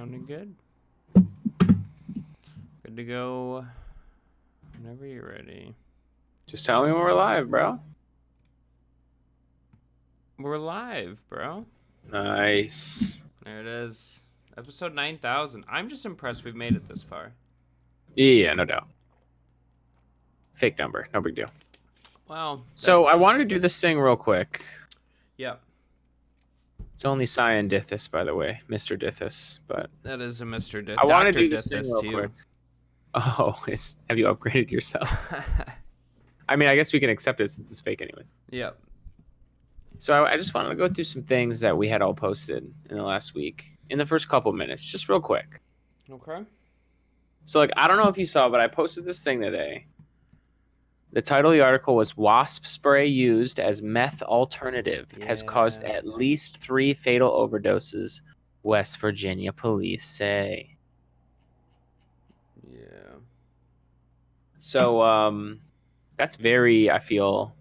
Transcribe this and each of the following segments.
Sounding good. Good to go whenever you're ready. Just tell me when we're live, bro. We're live, bro. Nice. There it is. Episode 9000. I'm just impressed we've made it this far. Yeah, no doubt. Fake number. No big deal. Well, So I wanted to do this thing real quick. Yep. It's only Cyan Dithis, by the way. Mr. Dithis. But That is a Mr. Dith. I want to Dr. do this thing Dithis real to quick. Oh, have you upgraded yourself? I mean, I guess we can accept it since it's fake anyways. Yep. So I just wanted to go through some things that we had all posted in the last week in the first couple minutes, just real quick. Okay. So, I don't know if you saw, but I posted this thing today. The title of the article was "Wasp Spray Used as Meth Alternative Has Caused at Least 3 Fatal Overdoses," West Virginia police say. Yeah. So, that's very, I feel,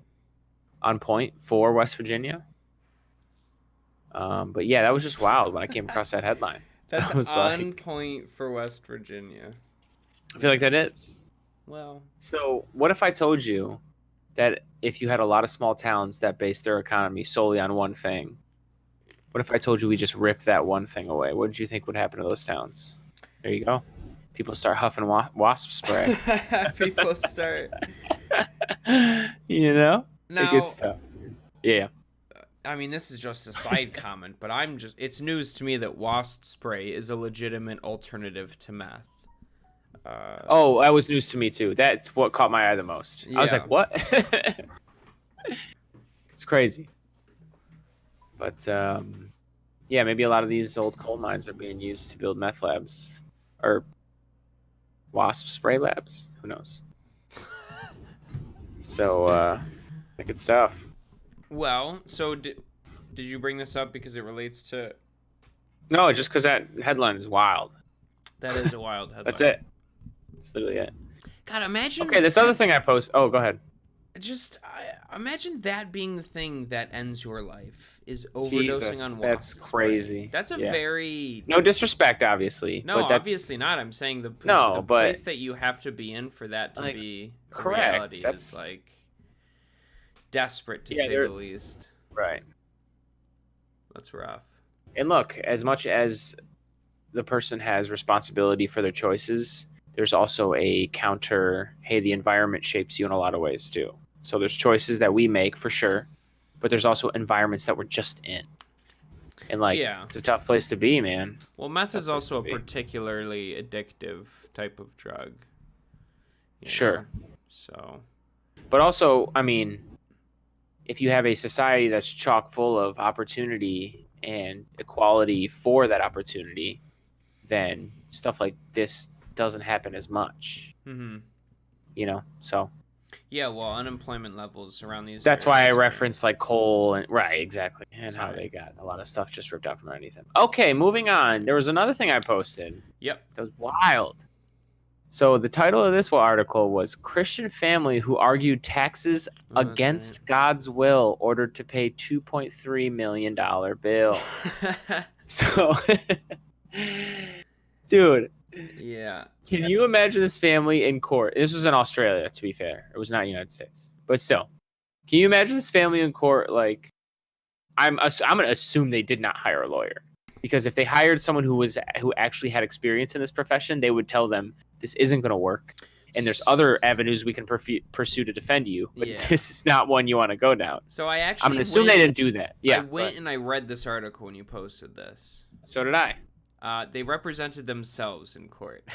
on point for West Virginia. But yeah, that was just wild when I came across that headline. That's on point for West Virginia. I feel like that is. Well. So what if I told you that if you had a lot of small towns that base their economy solely on one thing, what if I told you we just ripped that one thing away? What did you think would happen to those towns? There you go. People start huffing wasp spray. People start. You know? Now, it gets tough. Yeah. I mean, this is just a side comment, but it's news to me that wasp spray is a legitimate alternative to meth. That was news to me too. That's what caught my eye the most. Yeah. I was like, what? It's crazy. But yeah, maybe a lot of these old coal mines are being used to build meth labs or wasp spray labs. Who knows? So good stuff. Well, so did you bring this up because it relates to? No, just because that headline is wild. That is a wild headline. That's it. That's literally it. God, imagine. Okay, this other thing I post. Oh, go ahead. Just imagine that being the thing that ends your life is overdosing on wasp. That's crazy. That's a very no disrespect, obviously. No, but that's... obviously not. I'm saying the but... place that you have to be in for that to be correct. Reality is like desperate to say the least. Right. That's rough. And look, as much as the person has responsibility for their choices, there's also a counter, hey, the environment shapes you in a lot of ways too. So there's choices that we make for sure, but there's also environments that we're just in. And it's a tough place to be, man. Well, meth is also a particularly addictive type of drug. Sure. So. But also, I mean, if you have a society that's chock full of opportunity and equality for that opportunity, then stuff like this doesn't happen as much. Mm-hmm. So. Yeah, well, unemployment levels around these. That's why I referenced coal and right, exactly, and how they got a lot of stuff just ripped out from underneath them. Okay, moving on. There was another thing I posted. Yep. That was wild. So the title of this article was "Christian Family Who Argued Taxes Against God's Will Ordered to Pay $2.3 million Bill." So, dude. Yeah. Can you imagine this family in court? This was in Australia, to be fair. It was not United States. But still. Can you imagine this family in court? I'm going to assume they did not hire a lawyer. Because if they hired someone who actually had experience in this profession, they would tell them this isn't going to work. And there's other avenues we can pursue to defend you. But this is not one you want to go down. So I'm going to assume they didn't do that. Yeah. I went and I read this article when you posted this. So did I. They represented themselves in court.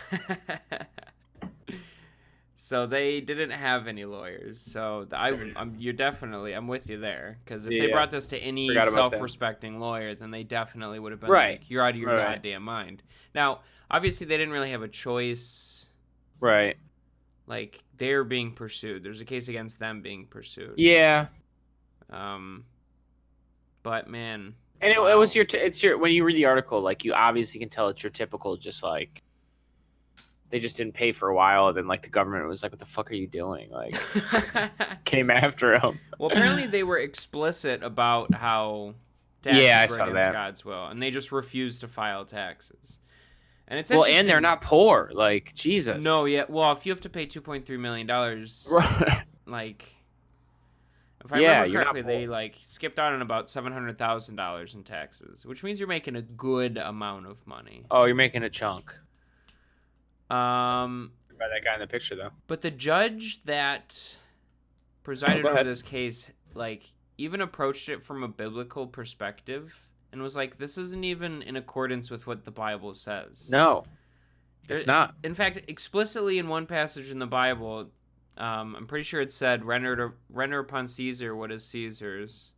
So they didn't have any lawyers. So I'm with you there. Because if they brought this to any self-respecting lawyer, then they definitely would have been like, you're out of your goddamn mind. Now, obviously, they didn't really have a choice. Right. Like, they're being pursued. There's a case against them being pursued. Yeah. But, man... And it was it's your when you read the article, you obviously can tell it's your typical they just didn't pay for a while, then the government was like, what the fuck are you doing? Came after them. Well, apparently they were explicit about how taxes were against God's will, and they just refused to file taxes. And it's and they're not poor. Like, Jesus. No, yeah. Well, if you have to pay $2.3 million, like, if I remember correctly, they like skipped out on about $700,000 in taxes, which means you're making a good amount of money. Oh, you're making a chunk. By that guy in the picture, though. But the judge that presided over this case, like, even approached it from a biblical perspective and was like, this isn't even in accordance with what the Bible says. No, it's not. In fact, explicitly in one passage in the Bible, I'm pretty sure it said, render upon Caesar what is Caesar's,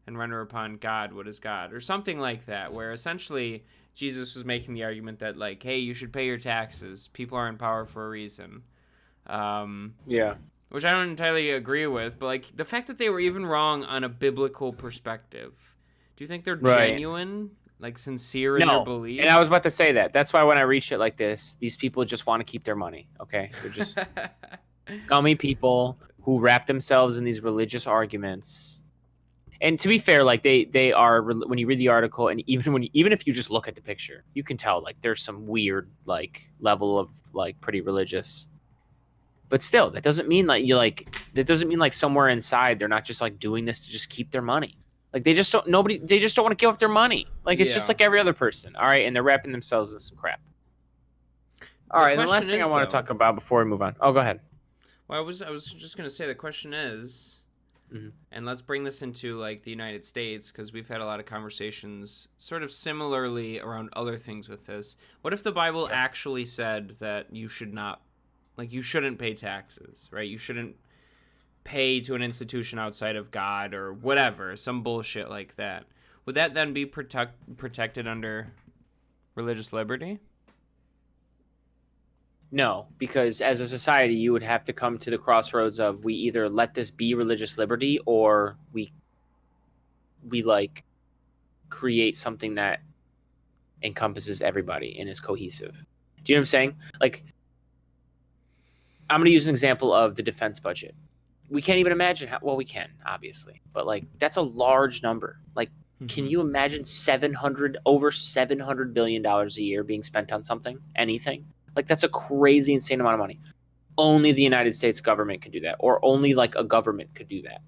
and render upon God what is God, or something like that, where essentially Jesus was making the argument that, like, hey, you should pay your taxes. People are in power for a reason. Yeah. Which I don't entirely agree with, but, like, the fact that they were even wrong on a biblical perspective, do you think they're genuine, like, sincere in their belief? And I was about to say that. That's why when I read shit like this, these people just want to keep their money, okay? They're just scummy people who wrap themselves in these religious arguments. And to be fair, like, they are, when you read the article, and even if you just look at the picture, you can tell, like, there's some weird, like, level of, like, pretty religious. But still, that doesn't mean like somewhere inside they're not just like doing this to just keep their money. Like, they just don't want to give up their money. Like, it's just like every other person. All right. And they're wrapping themselves in some crap. All right. And the last thing I want to talk about before we move on. Oh, go ahead. Well, I was just going to say, the question is, and let's bring this into like the United States, because we've had a lot of conversations sort of similarly around other things with this. What if the Bible actually said that you shouldn't pay taxes, right? You shouldn't pay to an institution outside of God or whatever, some bullshit like that. Would that then be protected under religious liberty? No, because as a society, you would have to come to the crossroads of, we either let this be religious liberty, or we like create something that encompasses everybody and is cohesive. Do you know what I'm saying? Like, I'm going to use an example of the defense budget. We can't even imagine we can, obviously, but like, that's a large number. Like, can you imagine over $700 billion a year being spent on anything? Like, that's a crazy, insane amount of money. Only the United States government could do that, or only like a government could do that.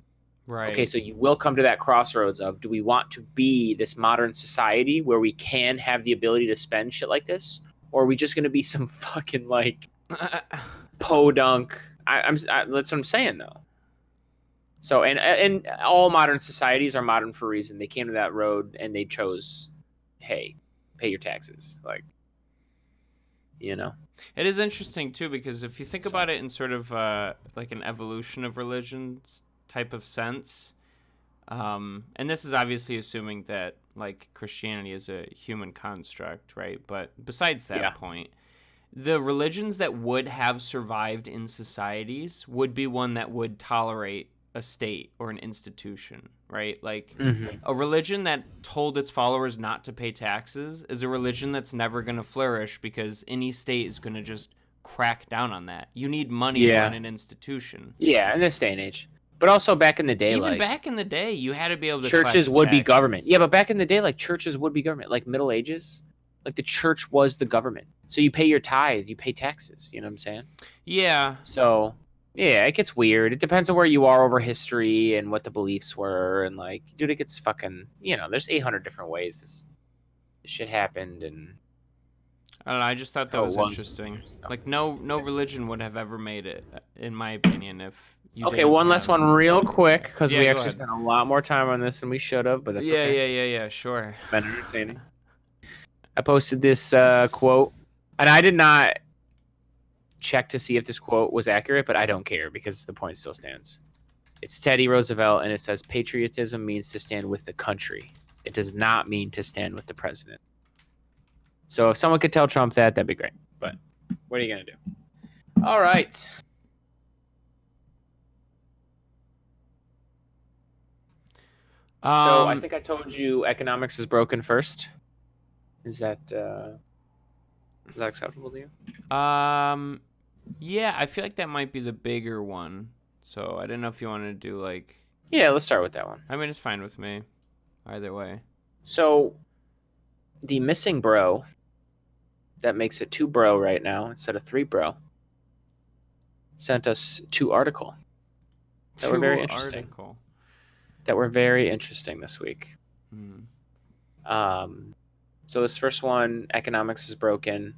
Right. Okay. So you will come to that crossroads of, do we want to be this modern society where we can have the ability to spend shit like this? Or are we just going to be some fucking like podunk? That's what I'm saying, though. So, and all modern societies are modern for a reason. They came to that road and they chose, hey, pay your taxes. Like, you know. It is interesting, too, because if you think about it in sort of like an evolution of religions type of sense, and this is obviously assuming that, like, Christianity is a human construct, right? But besides that point, the religions that would have survived in societies would be one that would tolerate a state or an institution, right? Like, a religion that told its followers not to pay taxes is a religion that's never going to flourish, because any state is going to just crack down on that. You need money to run an institution. Yeah, in this day and age. But also back in the day, even back in the day, you had to be able to churches would be government. Yeah, but back in the day, like, churches would be government. Like, Middle Ages, like, the church was the government. So you pay your tithe, you pay taxes. You know what I'm saying? Yeah. So, yeah, it gets weird. It depends on where you are over history and what the beliefs were. And, like, dude, it gets fucking, there's 800 different ways this shit happened. And I don't know. I just thought that was interesting. Like, no religion would have ever made it, in my opinion, if you Okay, one last one real quick, because we actually spent a lot more time on this than we should have, but that's okay. Yeah, sure. Been entertaining. I posted this quote, and I did not check to see if this quote was accurate, but I don't care, because the point still stands. It's Teddy Roosevelt, and it says, patriotism means to stand with the country. It does not mean to stand with the president. So if someone could tell Trump that, that'd be great. But what are you going to do? All right. So I think I told you economics is broken first. Is that acceptable to you? Yeah, I feel like that might be the bigger one. So I didn't know if you wanted to do like. Yeah, let's start with that one. I mean, it's fine with me, either way. So, the missing bro that makes it 2 bro right now instead of 3 bro, sent us 2 articles that were very interesting. That were very interesting this week. So this first one, economics is broken.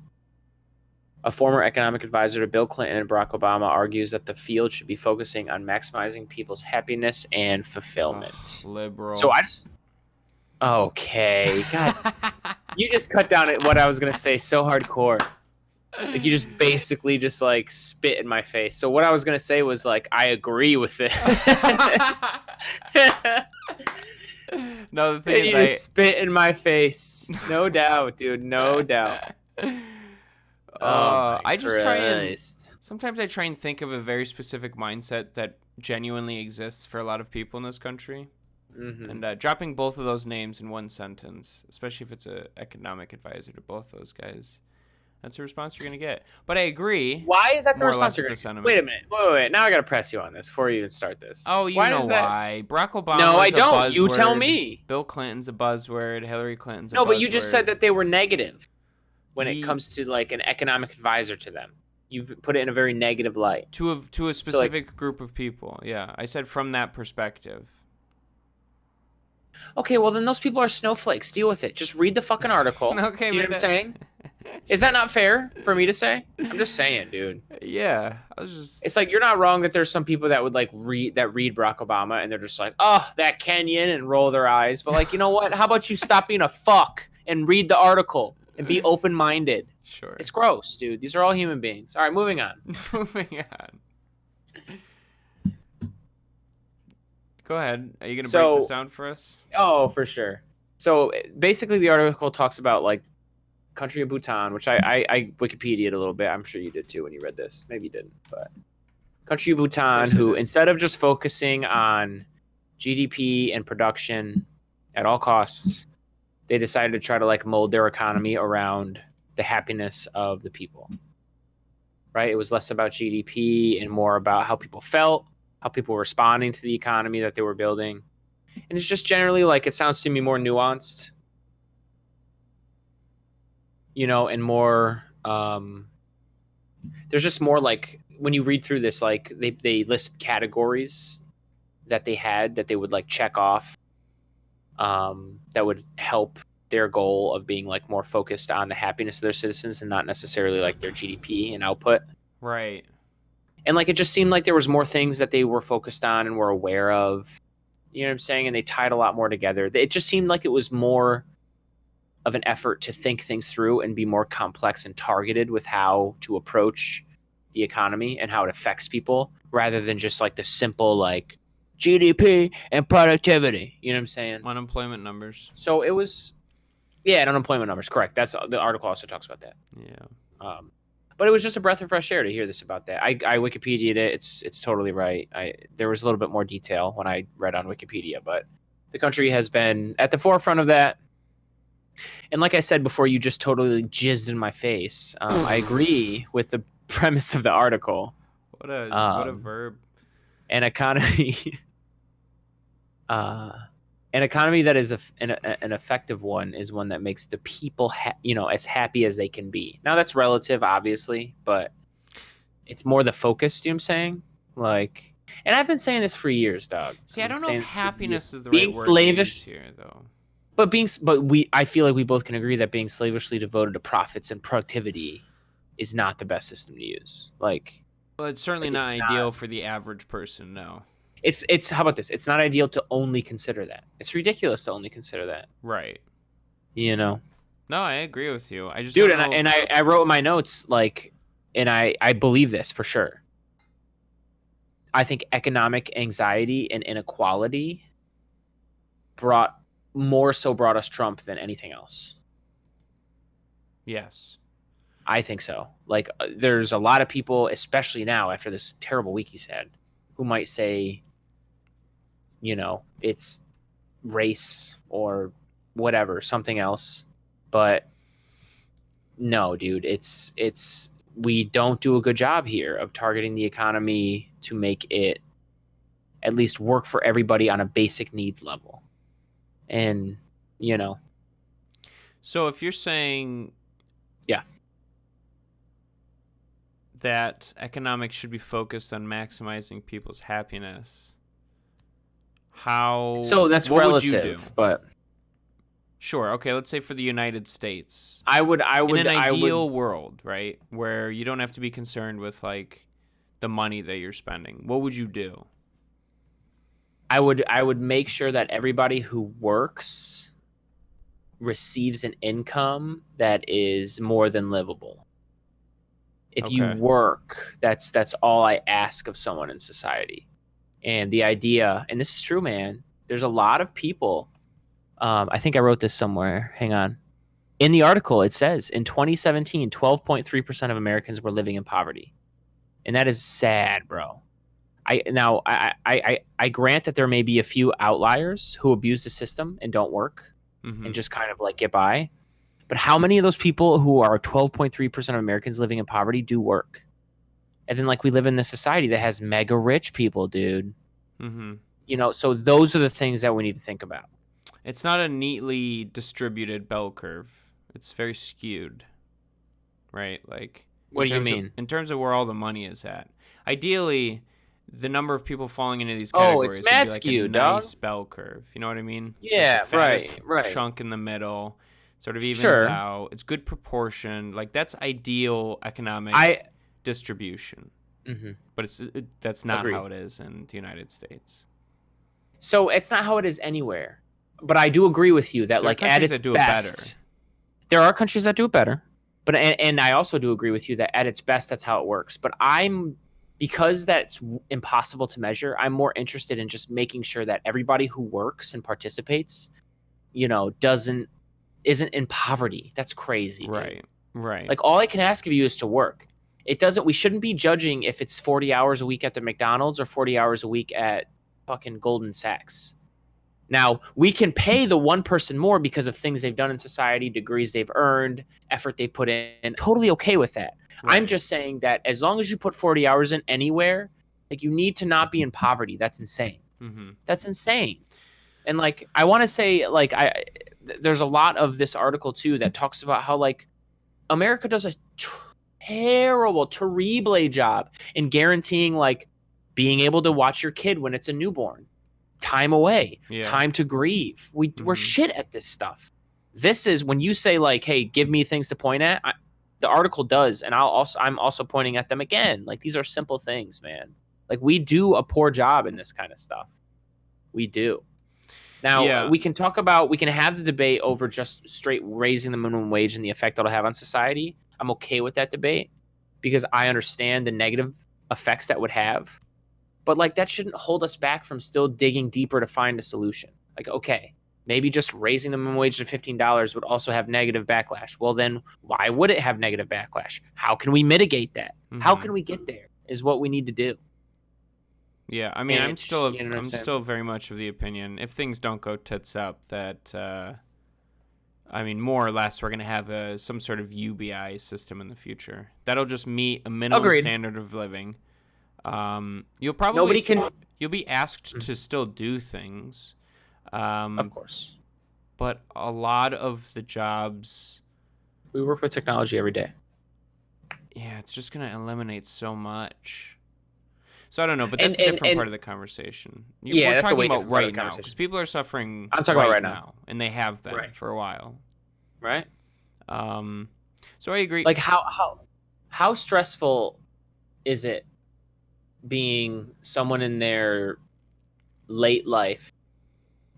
A former economic advisor to Bill Clinton and Barack Obama argues that the field should be focusing on maximizing people's happiness and fulfillment. Liberal. So I just... Okay. God. You just cut down at what I was going to say so hardcore. Like, you just basically just, like, spit in my face. So what I was going to say was, like, I agree with it. No, the thing is, you spit in my face. No doubt, dude. No doubt. I just try and sometimes I try and think of a very specific mindset that genuinely exists for a lot of people in this country, and dropping both of those names in one sentence, especially if it's an economic advisor to both those guys, that's the response you're gonna get. But I agree. Why is that the response you're gonna get? Wait a minute. Wait. Now I gotta press you on this before you even start this. Oh, you know why? Barack Obama. No, I don't. You tell me. Bill Clinton's a buzzword. Hillary Clinton's a buzzword. No, but you just said that they were negative when it comes to like an economic advisor to them. You've put it in a very negative light. To a specific group of people. Yeah, I said from that perspective. Okay, well then those people are snowflakes. Deal with it. Just read the fucking article. Okay, you know what I'm saying? Is that not fair for me to say? I'm just saying, dude. Yeah, I was just. It's like you're not wrong that there's some people that would like read Barack Obama and they're just like, oh, that Kenyan, and roll their eyes. But like, you know what? How about you stop being a fuck and read the article and be open-minded? Sure. It's gross, dude. These are all human beings. All right, moving on. Go ahead. Are you going to break this down for us? Oh, for sure. So basically the article talks about like country of Bhutan, which I Wikipedia'd a little bit. I'm sure you did too when you read this. Maybe you didn't, but country of Bhutan, who instead of just focusing on GDP and production at all costs, they decided to try to like mold their economy around the happiness of the people. Right? It was less about GDP and more about how people felt, how people were responding to the economy that they were building. And it's just generally like, it sounds to me more nuanced, you know, and more, there's just more like, when you read through this, like they list categories that they had that they would like check off, that would help their goal of being like more focused on the happiness of their citizens and not necessarily like their GDP and output. Right. And like, it just seemed like there was more things that they were focused on and were aware of, you know what I'm saying? And they tied a lot more together. It just seemed like it was more of an effort to think things through and be more complex and targeted with how to approach the economy and how it affects people, rather than just like the simple like GDP and productivity. You know what I'm saying? Unemployment numbers. So it was, yeah, and unemployment numbers. Correct. That's the article also talks about that. Yeah. But it was just a breath of fresh air to hear this about that. I Wikipedia'd it. It's totally right. There was a little bit more detail when I read on Wikipedia, but the country has been at the forefront of that. And like I said before, you just totally jizzed in my face. I agree with the premise of the article. What a verb. An economy, an economy that is an effective one is one that makes the people, as happy as they can be. Now that's relative, obviously, but it's more the focus. You know what I'm saying? Like, and I've been saying this for years, dog. See, I don't know if happiness is the right word to use here, though. I feel like we both can agree that being slavishly devoted to profits and productivity is not the best system to use. Like, well, it's certainly not ideal for the average person. No. It's how about this? It's not ideal to only consider that. It's ridiculous to only consider that. Right. You know. No, I agree with you. I just dude, I wrote in my notes like, and I believe this for sure. I think economic anxiety and inequality brought us Trump than anything else. Yes. I think so. Like, there's a lot of people, especially now after this terrible week he's had, who might say, it's race or whatever, something else. But no, dude, it's we don't do a good job here of targeting the economy to make it at least work for everybody on a basic needs level. And, So if you're saying... Yeah. that economics should be focused on maximizing people's happiness, So that's relative, but sure. Okay, let's say for the United States, I would in an ideal world, right, where you don't have to be concerned with like the money that you're spending, what would you do? I would make sure that everybody who works receives an income that is more than livable. If you work, that's all I ask of someone in society. And the idea, and this is true, man, there's a lot of people. I think I wrote this somewhere. Hang on. In the article, it says in 2017, 12.3% of Americans were living in poverty. And that is sad, bro. I grant that there may be a few outliers who abuse the system and don't work and just kind of like get by. But how many of those people who are 12.3% of Americans living in poverty do work? And then like we live in this society that has mega rich people, dude. You know, so those are the things that we need to think about. It's not a neatly distributed bell curve. It's very skewed, right? Like, what do you mean? In terms of where all the money is at. Ideally, the number of people falling into these categories it's mad would be like skewed, a nice bell curve. You know what I mean? Yeah, so right. Chunk in the middle, sort of evens out. It's good proportion. Like that's ideal economic distribution. But that's not how it is in the United States. So it's not how it is anywhere. But I do agree with you that like at its best, there are countries that do it better. But and I also do agree with you that at its best, that's how it works. But because that's impossible to measure, I'm more interested in just making sure that everybody who works and participates, you know, isn't in poverty. That's crazy. Right. Dude. Right. Like all I can ask of you is to work. We shouldn't be judging if it's 40 hours a week at the McDonald's or 40 hours a week at fucking Goldman Sachs. Now, we can pay the one person more because of things they've done in society, degrees they've earned, effort they've put in. Totally okay with that. Right. I'm just saying that as long as you put 40 hours in anywhere, like you need to not be in poverty. That's insane. That's insane. And like, I want to say like, there's a lot of this article too that talks about how like America does a terrible job in guaranteeing like being able to watch your kid when it's a newborn. Time away, time to grieve. We're shit at this stuff. This is when you say like, hey, give me things to point at. The article does, and I'm also pointing at them again. Like these are simple things, man. Like we do a poor job in this kind of stuff. We do. Now we can have the debate over just straight raising the minimum wage and the effect that'll have on society. I'm okay with that debate because I understand the negative effects that would have. But like that shouldn't hold us back from still digging deeper to find a solution. Like, okay, maybe just raising the minimum wage to $15 would also have negative backlash. Well, then why would it have negative backlash? How can we mitigate that? How can we get there is what we need to do. Yeah, I mean, I'm still very much of the opinion, if things don't go tits up, that, I mean, more or less, we're going to have some sort of UBI system in the future. That'll just meet a minimum standard of living. You'll probably you'll be asked to still do things, of course, but a lot of the jobs we work with technology every day. Yeah, it's just gonna eliminate so much. So I don't know, but that's a different part of the conversation. We're talking about right now because people are suffering. I'm talking about right now, and they have been for a while. Right. So I agree. Like how stressful is it being someone in their late life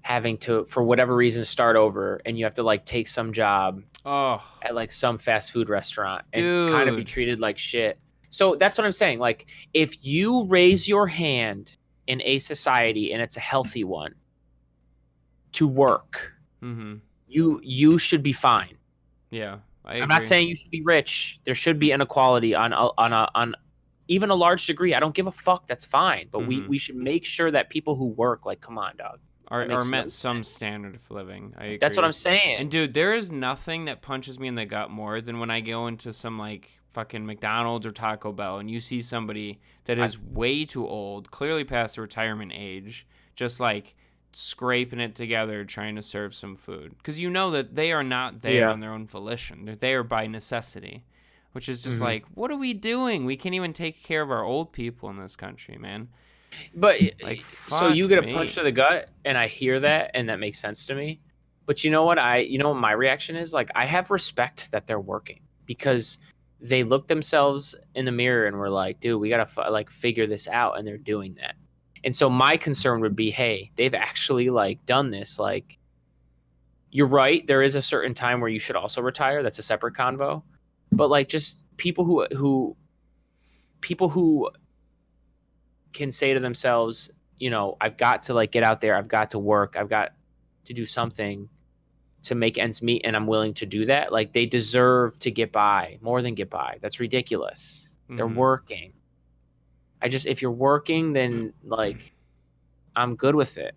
having to, for whatever reason, start over, and you have to like take some job at like some fast food restaurant and kind of be treated like shit. So that's what I'm saying. Like if you raise your hand in a society and it's a healthy one to work, you should be fine. Yeah. I'm not saying you should be rich. There should be inequality on even a large degree. I don't give a fuck. That's fine. But we should make sure that people who work, like, come on, dog. Are met some standard of living. I agree. That's what I'm saying. And dude, there is nothing that punches me in the gut more than when I go into some like fucking McDonald's or Taco Bell and you see somebody that is way too old, clearly past the retirement age, just like scraping it together trying to serve some food. Because you know that they are not there on their own volition. They're there by necessity. which is just like, what are we doing? We can't even take care of our old people in this country, man. But like, so you get a punch to the gut, and I hear that, and that makes sense to me. But you know what my reaction is? Like, I have respect that they're working because they look themselves in the mirror and were like, dude, we gotta like figure this out, and they're doing that. And so my concern would be, hey, they've actually like done this. Like, you're right, there is a certain time where you should also retire. That's a separate convo. But like, just people who can say to themselves, you know, I've got to like get out there, I've got to work, I've got to do something to make ends meet, and I'm willing to do that. Like, they deserve to get by, more than get by. That's ridiculous. They're working. If you're working, then like, I'm good with it.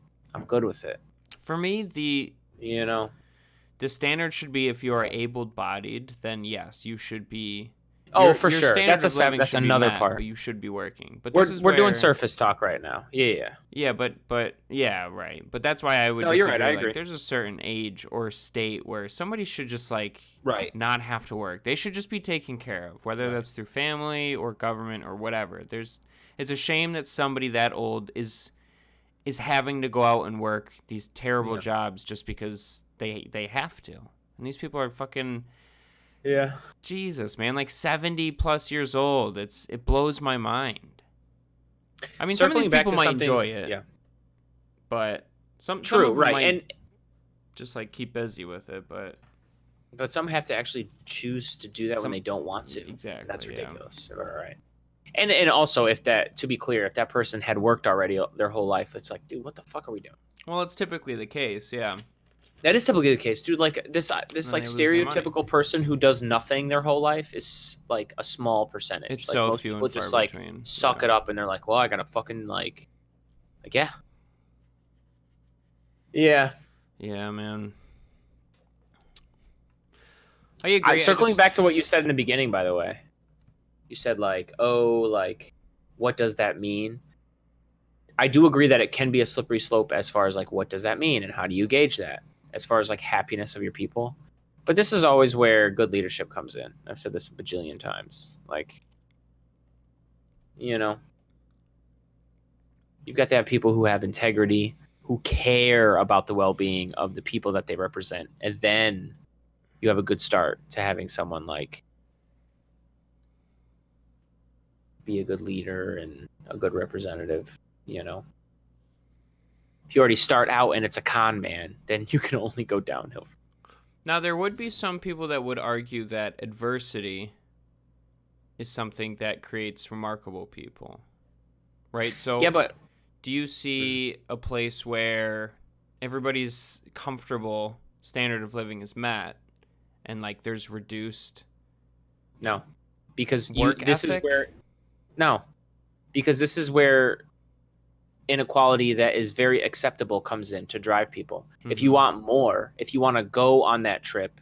For me, the standard should be, if you are able-bodied, then yes, you should be. For sure. That's another part. But you should be working. But we're doing surface talk right now. Yeah. Yeah, but yeah, right. But that's why I would. No, you're right. I agree. Like, there's a certain age or state where somebody should just like not have to work. They should just be taken care of, whether that's through family or government or whatever. It's a shame that somebody that old is having to go out and work these terrible jobs just because they have to. And these people are fucking. Yeah. Jesus, man, like 70 plus years old. It blows my mind. I mean, some of these people might enjoy it. Yeah. But some right, and just like keep busy with it, but some have to actually choose to do that when they don't want to. Exactly. That's ridiculous. Yeah. All right. And also, to be clear, if that person had worked already their whole life, it's like, dude, what the fuck are we doing? Well, it's typically the case, yeah. That is typically the case, dude. Like, this like stereotypical person who does nothing their whole life is like a small percentage. It's like, so most few people and far just like between. suck it up, and they're like, well, I gotta fucking like yeah. Yeah, man. I agree. Circling back to what you said in the beginning, by the way, you said like, oh, like, what does that mean? I do agree that it can be a slippery slope as far as like, what does that mean, and how do you gauge that? As far as like happiness of your people. But this is always where good leadership comes in. I've said this a bajillion times. Like, you know, you've got to have people who have integrity, who care about the well-being of the people that they represent. And then you have a good start to having someone like be a good leader and a good representative, you know. If you already start out and it's a con man, then you can only go downhill. Now, there would be some people that would argue that adversity is something that creates remarkable people, right? So, yeah, but do you see a place where everybody's comfortable standard of living is met, and like there's reduced? No, because this is where inequality that is very acceptable comes in to drive people. Mm-hmm. If you want more, if you want to go on that trip,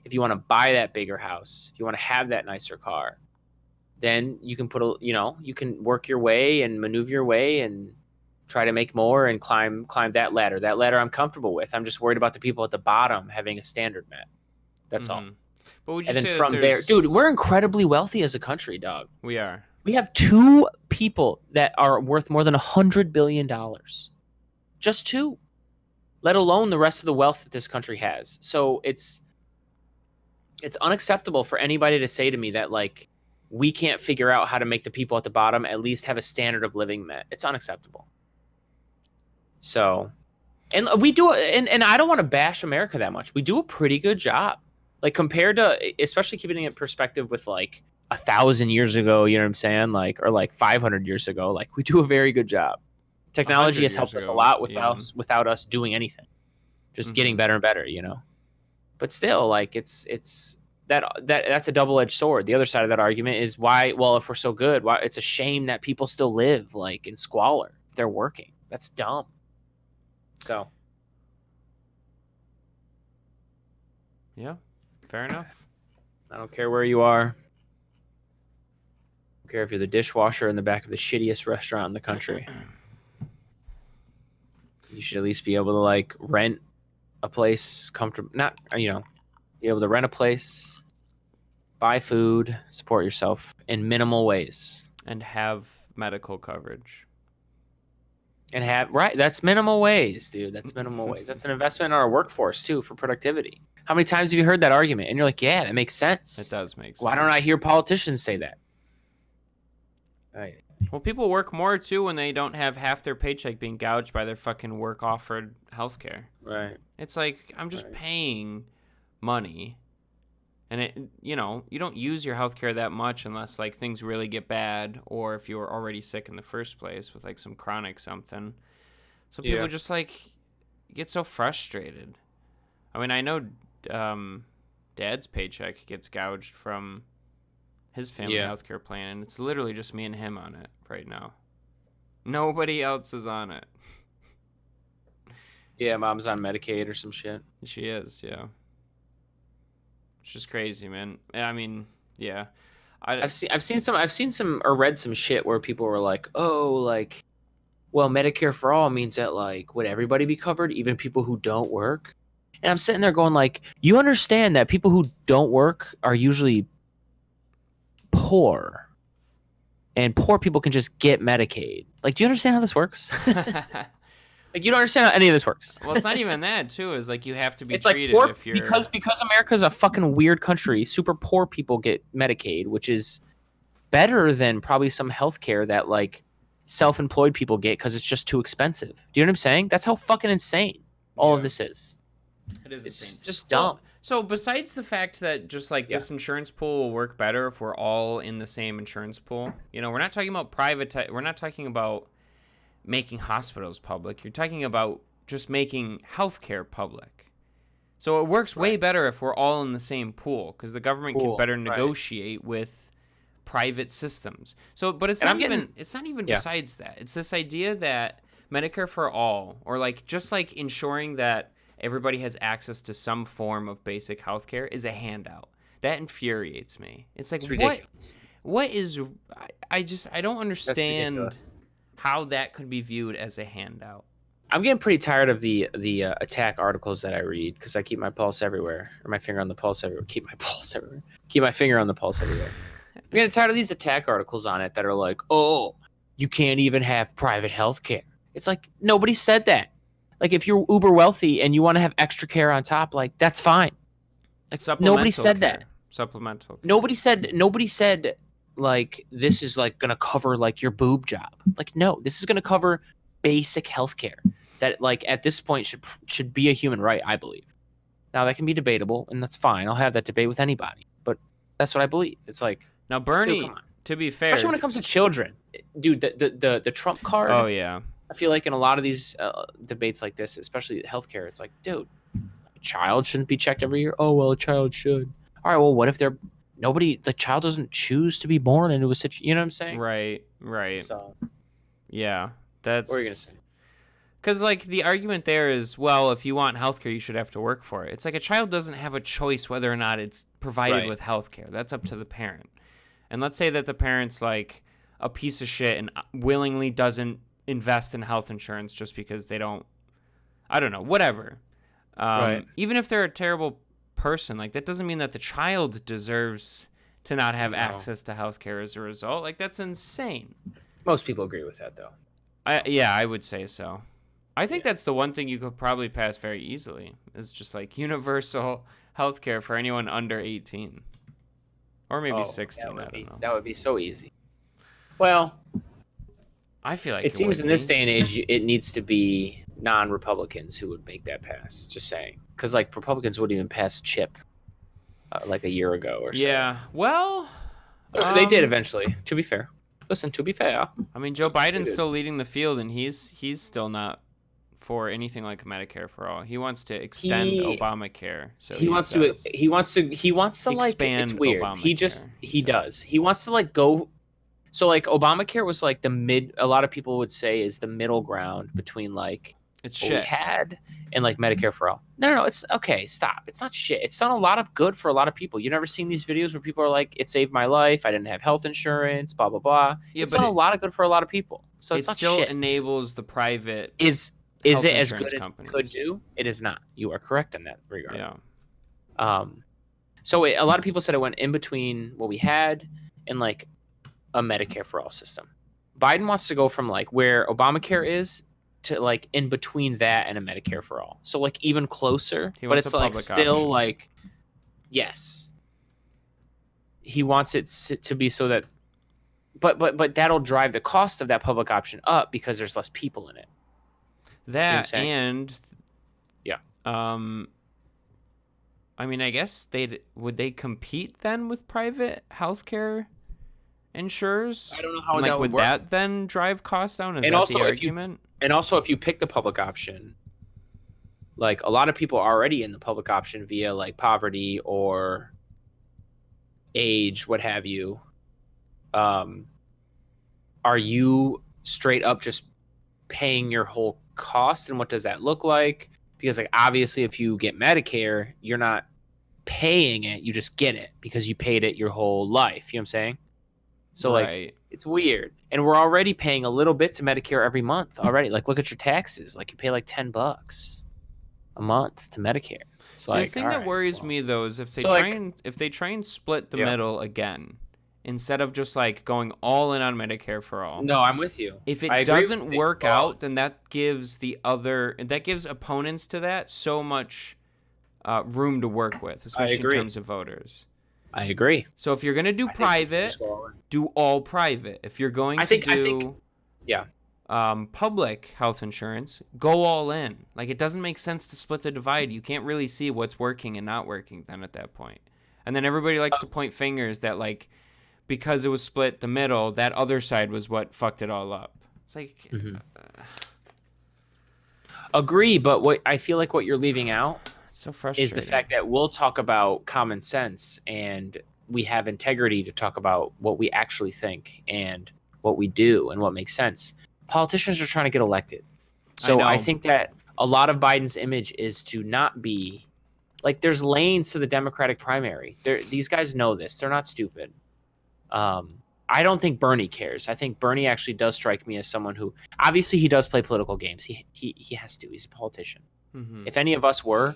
if you want to buy that bigger house, if you want to have that nicer car, then you can you can work your way and maneuver your way and try to make more and climb that ladder. That ladder I'm comfortable with. I'm just worried about the people at the bottom having a standard met. That's all. But would you and say then from there, dude, we're incredibly wealthy as a country, dog. We are. We have 2 people that are worth more than $100 billion. Just 2. Let alone the rest of the wealth that this country has. So it's unacceptable for anybody to say to me that, like, we can't figure out how to make the people at the bottom at least have a standard of living met. It's unacceptable. So, and we do, and I don't want to bash America that much. We do a pretty good job. Like, compared to, especially keeping it in perspective with, like, 1,000 years ago, you know what I'm saying? Like, or like 500 years ago, like, we do a very good job. Technology has helped us a lot without us doing anything, just getting better and better, you know. But still, like, it's that's a double-edged sword. The other side of that argument is why, well, if we're so good, why it's a shame that people still live like in squalor if they're working. That's dumb. So, yeah, fair enough. I don't care where you are. I don't care if you're the dishwasher in the back of the shittiest restaurant in the country. You should at least be able to, like, rent a place comfortable. Not, you know, be able to rent a place, buy food, support yourself in minimal ways. And have medical coverage. And that's minimal ways, dude. That's minimal ways. That's an investment in our workforce too for productivity. How many times have you heard that argument? And you're like, yeah, that makes sense. It does make sense. Why don't I hear politicians say that? Right. Well, people work more too when they don't have half their paycheck being gouged by their fucking work offered healthcare. Right. It's like I'm just paying money. And you don't use your healthcare that much unless like things really get bad, or if you were already sick in the first place with like some chronic something. So people just like get so frustrated. I mean, I know Dad's paycheck gets gouged from his family healthcare plan, and it's literally just me and him on it right now. Nobody else is on it. Yeah, Mom's on Medicaid or some shit. She is, yeah. It's just crazy, man. I mean, yeah. I've seen some or read some shit where people were like, "Oh, like, well, Medicare for all means that like would everybody be covered, even people who don't work?" And I'm sitting there going like, "You understand that people who don't work are usually poor, and poor people can just get Medicaid. Like, do you understand how this works?" Like, you don't understand how any of this works. Well, it's not even that, too. Is like you have to be it's treated like poor, if you're... Because America's a fucking weird country, super poor people get Medicaid, which is better than probably some healthcare that, like, self-employed people get because it's just too expensive. Do you know what I'm saying? That's how fucking insane all of this is. It is insane. It's just dumb. Well, so besides the fact that just, like, this insurance pool will work better if we're all in the same insurance pool, we're not talking about we're not talking about making hospitals public. You're talking about just making healthcare public. So it works way better if we're all in the same pool because the government can better negotiate with private systems. So, but it's not even besides that. It's this idea that Medicare for all, or like just like ensuring that everybody has access to some form of basic healthcare, is a handout. That infuriates me. It's like, what is? I don't understand how that could be viewed as a handout. I'm getting pretty tired of the attack articles that I read because I keep my pulse everywhere, or my finger on the pulse everywhere. Keep my finger on the pulse everywhere. I'm getting tired of these attack articles on it that are like, oh, you can't even have private health care. It's like, nobody said that. Like, if you're uber wealthy and you want to have extra care on top, like, that's fine. Like, nobody said that. Supplemental care. Nobody said like this is like gonna cover like your boob job. Like, no, this is gonna cover basic healthcare that like at this point should be a human right, I believe. Now that can be debatable, and that's fine. I'll have that debate with anybody, but that's what I believe. It's like, now Bernie, dude, to be fair, especially when it comes to children, dude, the Trump card. Oh yeah, I feel like in a lot of these debates like this, especially healthcare, it's like, dude, a child shouldn't be checked every year. Oh well, a child should. All right, well, what if the child doesn't choose to be born into a situation? You know what I'm saying? Right. So, yeah, that's. What are you gonna say? Because like the argument there is, well, if you want healthcare, you should have to work for it. It's like a child doesn't have a choice whether or not it's provided with healthcare. That's up to the parent. And let's say that the parent's like a piece of shit and willingly doesn't invest in health insurance just because they don't. I don't know, whatever. Even if they're a terrible person, like that doesn't mean that the child deserves to not have access to healthcare as a result. Like, that's insane. Most people agree with that, though. I would say so. I think that's the one thing you could probably pass very easily, is just like universal healthcare for anyone under 18 or maybe 16. I don't know. That would be so easy. Well, I feel like it seems in this day and age it needs to be non-Republicans who would make that pass. Just saying, because like Republicans wouldn't even pass CHIP like a year ago or so. Yeah, well, they did eventually. To be fair, I mean, Joe Biden's still leading the field, and he's still not for anything like Medicare for all. He wants to extend Obamacare. So he wants to like, it's weird. Obamacare, He wants to like go. So like Obamacare was like a lot of people would say is the middle ground between like it's what shit we had and like Medicare for all. No, it's okay. Stop. It's not shit. It's done a lot of good for a lot of people. You never seen these videos where people are like, it saved my life. I didn't have health insurance, blah, blah, blah. Yeah, it's done a lot of good for a lot of people. So it's not still shit. Enables the private Is it as good as it could do? It is not. You are correct in that regard. Yeah. So a lot of people said it went in between what we had and like a Medicare for all system. Biden wants to go from like where Obamacare is to like in between that and a Medicare for all. So like even closer, but it's like still option. Like, yes, he wants it to be so that, but that'll drive the cost of that public option up because there's less people in it. That, you know and yeah, I mean, I guess would they compete then with private healthcare insurers? I don't know how that would work. That then drive costs down? Is and that also the argument? If you pick the public option, like a lot of people are already in the public option via like poverty or age, what have you. Are you straight up just paying your whole cost, and what does that look like? Because like obviously if you get Medicare, you're not paying it, you just get it because you paid it your whole life. You know what I'm saying? So like it's weird. And we're already paying a little bit to Medicare every month already. Like look at your taxes. Like you pay like $10 a month to Medicare. So like, the thing that worries me though is if they try and split the middle again, instead of just like going all in on Medicare for all. No, I'm with you. If it doesn't work out, then that gives opponents to that so much room to work with, especially in terms of voters. I agree. So if you're going to do private, do all private. If you're going to do public health insurance, go all in. Like it doesn't make sense to split the divide. You can't really see what's working and not working then at that point. And then everybody likes to point fingers that like because it was split the middle, that other side was what fucked it all up. It's like agree, but what I feel like what you're leaving out so frustrating is the fact that we'll talk about common sense and we have integrity to talk about what we actually think and what we do and what makes sense. Politicians are trying to get elected. So I think that a lot of Biden's image is to not be like there's lanes to the Democratic primary. These guys know this. They're not stupid. I don't think Bernie cares. I think Bernie actually does strike me as someone who obviously he does play political games. He has to. He's a politician. Mm-hmm. If any of us were,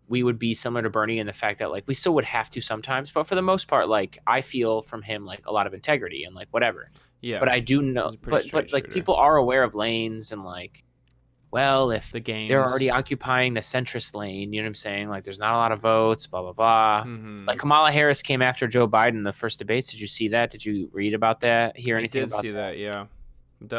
we would be similar to Bernie in the fact that like we still would have to sometimes, but for the most part, like I feel from him like a lot of integrity and like whatever. Yeah. But I do know, but like people are aware of lanes and like, well, if they're already occupying the centrist lane, you know what I'm saying? Like there's not a lot of votes, blah, blah, blah. Mm-hmm. Like Kamala Harris came after Joe Biden in the first debates. Did you see that? Did you read about that? Hear anything about that? I did see that, yeah.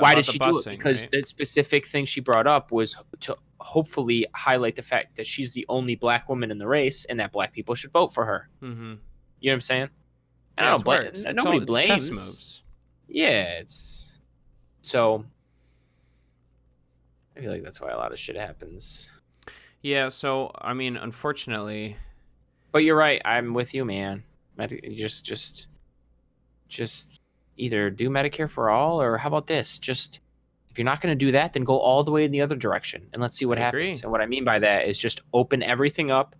Why did she do it? Because the specific thing she brought up was to hopefully highlight the fact that she's the only black woman in the race and that black people should vote for her. Mm-hmm. You know what I'm saying? Yeah, I don't blame. Nobody blames. Chess moves. Yeah, it's so. I feel like that's why a lot of shit happens. Yeah, so I mean, unfortunately. But you're right. I'm with you, man. Just either do Medicare for all, or how about this? Just if you're not going to do that, then go all the way in the other direction, and let's see what happens. And what I mean by that is just open everything up,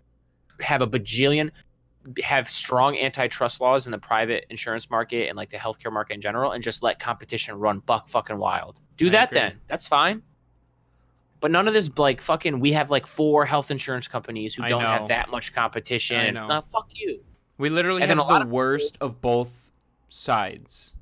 have strong antitrust laws in the private insurance market and like the healthcare market in general, and just let competition run buck fucking wild. Do that then. That's fine. But none of this like fucking we have like 4 health insurance companies who don't have that much competition. I know. Fuck you. We literally have the worst of both sides.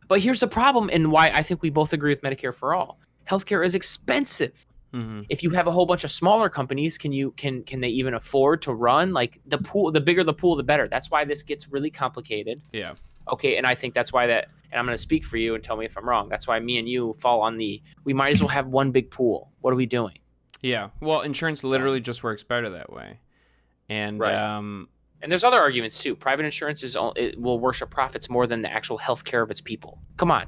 But here's the problem and why I think we both agree with Medicare for all. Healthcare is expensive. Mm-hmm. If you have a whole bunch of smaller companies, can they even afford to run? Like the bigger the pool, the better. That's why this gets really complicated. Yeah. Okay, and I think that's why and I'm going to speak for you and tell me if I'm wrong. That's why me and you fall on we might as well have one big pool. What are we doing? Yeah. Well, insurance literally just works better that way. And and there's other arguments too. Private insurance it will worship profits more than the actual health care of its people. Come on.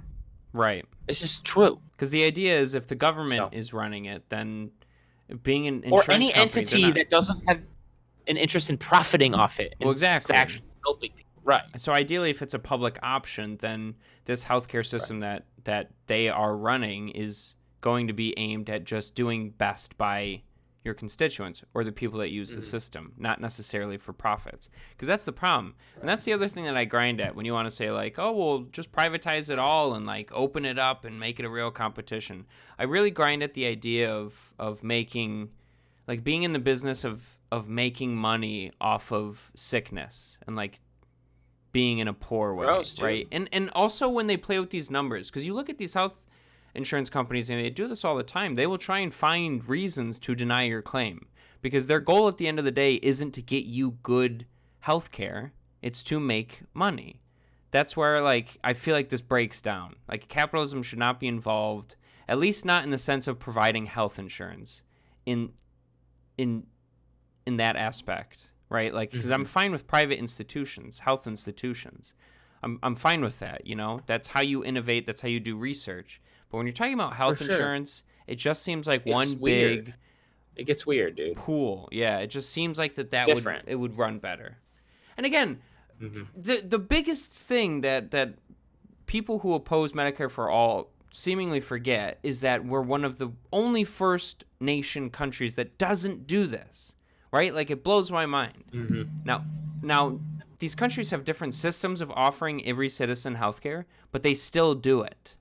Right. It's just true. Because the idea is if the government is running it, then being an insurance or any entity that doesn't have an interest in profiting off it. Well, exactly. Actually helping people. Right. So ideally, if it's a public option, then this healthcare system that they are running is going to be aimed at just doing best by your constituents or the people that use the system, not necessarily for profits. Because that's the problem. And that's the other thing that I grind at when you want to say like, oh, well, just privatize it all and like open it up and make it a real competition. I really grind at the idea of making, like being in the business of making money off of sickness and like being in a poor way, Gross, right? And also when they play with these numbers, because you look at these health insurance companies and they do this all the time, they will try and find reasons to deny your claim because their goal at the end of the day isn't to get you good health care, it's to make money. That's where like I feel like this breaks down. Like capitalism should not be involved, at least not in the sense of providing health insurance in that aspect, right? Like, because I'm fine with private institutions, health institutions. I'm fine with that, you know? That's how you innovate. That's how you do research. But when you're talking about health insurance, it just seems like one big... It gets weird, dude. Pool. Yeah, it just seems like it would run better. And again, the biggest thing that people who oppose Medicare for All seemingly forget is that we're one of the only first nation countries that doesn't do this. Right? Like, it blows my mind. Now, these countries have different systems of offering every citizen healthcare, but they still do it.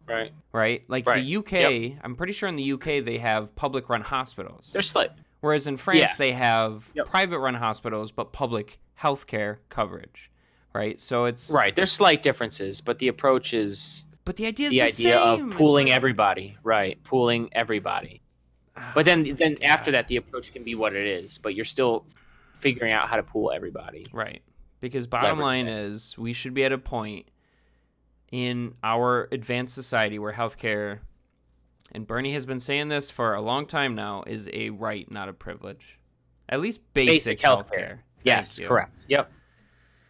Right? Like, the UK, I'm pretty sure in the UK they have public-run hospitals. They're slight. Whereas in France, they have private-run hospitals, but public healthcare coverage. Right? So it's... Right. There's slight differences, but the approach is... But the idea is the idea same. Of pooling everybody. Right. Pooling everybody. But then after that, the approach can be what it is. But you're still figuring out how to pool everybody. Right. Because bottom line is we should be at a point in our advanced society where healthcare, and Bernie has been saying this for a long time now, is a right, not a privilege. At least basic healthcare. Yes, correct. Yep.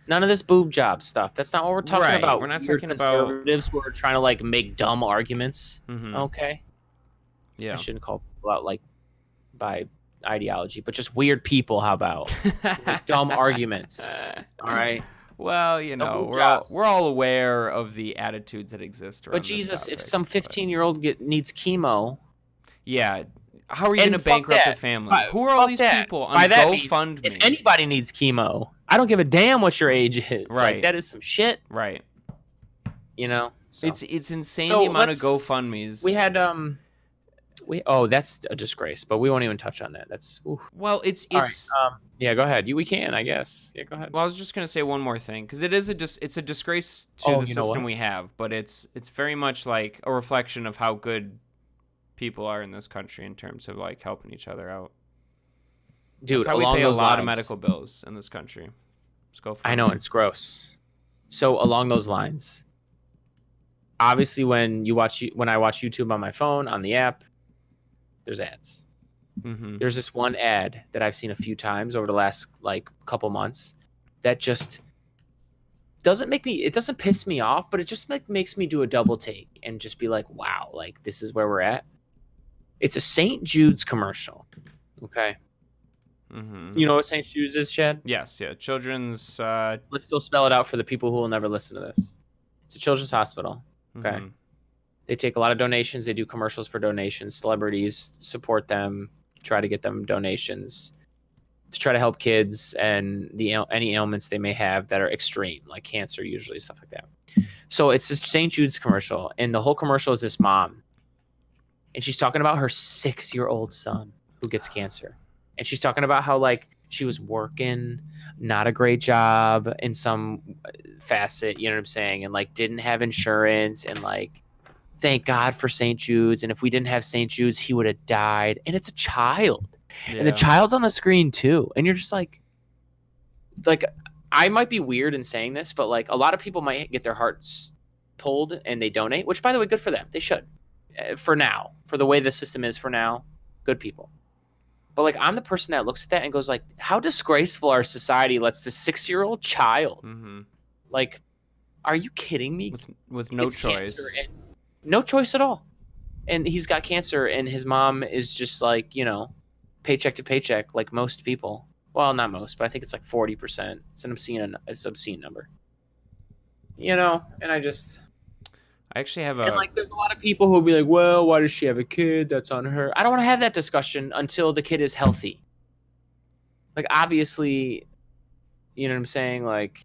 None of this boob job stuff. That's not what we're talking about. We're not talking about conservatives who are trying to like make dumb arguments. Okay. Yeah. I shouldn't call people out like by ideology, but just weird people. How about dumb arguments? All right. Well, you know, we're all aware of the attitudes that exist around. But Jesus, if some 15-year-old needs chemo, yeah, how are you going to bankrupt a family? Who are all these people on GoFundMe? If anybody needs chemo, I don't give a damn what your age is. Right. Like, that is some shit. Right. You know, so. It's insane the amount of GoFundMes. We had that's a disgrace, but we won't even touch on that. That's well, it's right. Yeah, go ahead. We can, I guess. Yeah, go ahead. Well, I was just gonna say one more thing because it's a disgrace to the system we have, but it's very much like a reflection of how good people are in this country in terms of like helping each other out. Dude, that's how we pay a lot of medical bills in this country. Let's go. I know, it's gross. So along those lines, obviously, when I watch YouTube on my phone on the app, there's ads. There's this one ad that I've seen a few times over the last like couple months that just doesn't piss me off, but it just like makes me do a double take and just be like, wow, like this is where we're at. It's a St. Jude's commercial. Okay. You know what St. Jude's is, Chad? Yes, yeah. Children's let's still spell it out for the people who will never listen to this. It's a children's hospital. Okay. They take a lot of donations. They do commercials for donations. Celebrities support them, try to get them donations to try to help kids and any ailments they may have that are extreme, like cancer, usually, stuff like that. So it's this St. Jude's commercial, and the whole commercial is this mom, and she's talking about her 6-year-old son who gets cancer, and she's talking about how like she was working not a great job in some facet, you know what I'm saying, and like didn't have insurance, and like thank God for St. Jude's, and if we didn't have St. Jude's, he would have died. And it's a child. Yeah. And the child's on the screen too. And you're just like I might be weird in saying this, but like a lot of people might get their hearts pulled and they donate, which by the way, good for them. They should. For now, for the way the system is for now, good people. But like I'm the person that looks at that and goes like, how disgraceful our society lets this 6-year-old child, like, are you kidding me? With no choice. No choice at all. And he's got cancer, and his mom is just like, you know, paycheck to paycheck, like most people. Well, not most, but I think it's like 40%. It's an obscene number. You know, and I actually have and like there's a lot of people who'll be like, well, why does she have a kid? That's on her. I don't want to have that discussion until the kid is healthy. Like, obviously, you know what I'm saying? Like,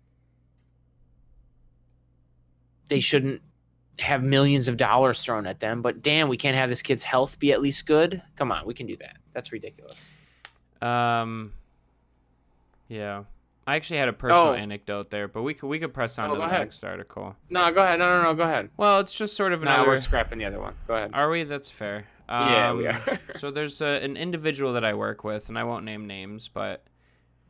they shouldn't have millions of dollars thrown at them, but damn, we can't have this kid's health be at least good. Come on, we can do that. That's ridiculous. Yeah. I actually had a personal anecdote there, but we could press on to the next article. No, go ahead. No, go ahead. Well, it's just sort of another... we're scrapping the other one. Go ahead. Are we? That's fair. Yeah, we are. So there's an individual that I work with, and I won't name names, but...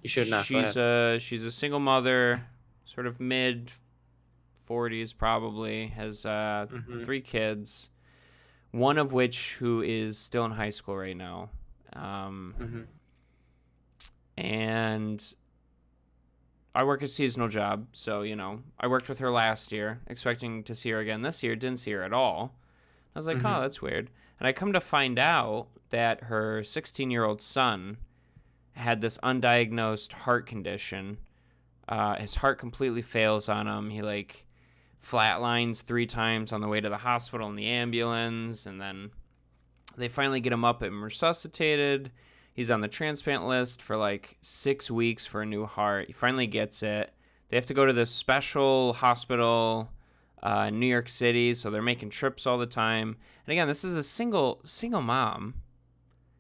You should not. She's a single mother, sort of mid-40s probably, has 3 kids, one of which who is still in high school right now. And... I work a seasonal job, so, I worked with her last year, expecting to see her again this year, didn't see her at all. I was like, oh, that's weird. And I come to find out that her 16-year-old son had this undiagnosed heart condition. His heart completely fails on him. He, flatlines 3 times on the way to the hospital in the ambulance, and then they finally get him up and resuscitated. He's on the transplant list for 6 weeks for a new heart. He finally gets it. They have to go to this special hospital in New York City, so they're making trips all the time. And again, this is a single mom,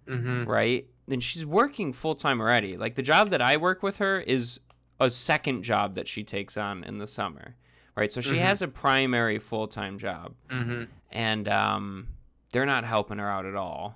right? And she's working full-time already. The job that I work with her is a second job that she takes on in the summer, right? So she has a primary full-time job. And they're not helping her out at all.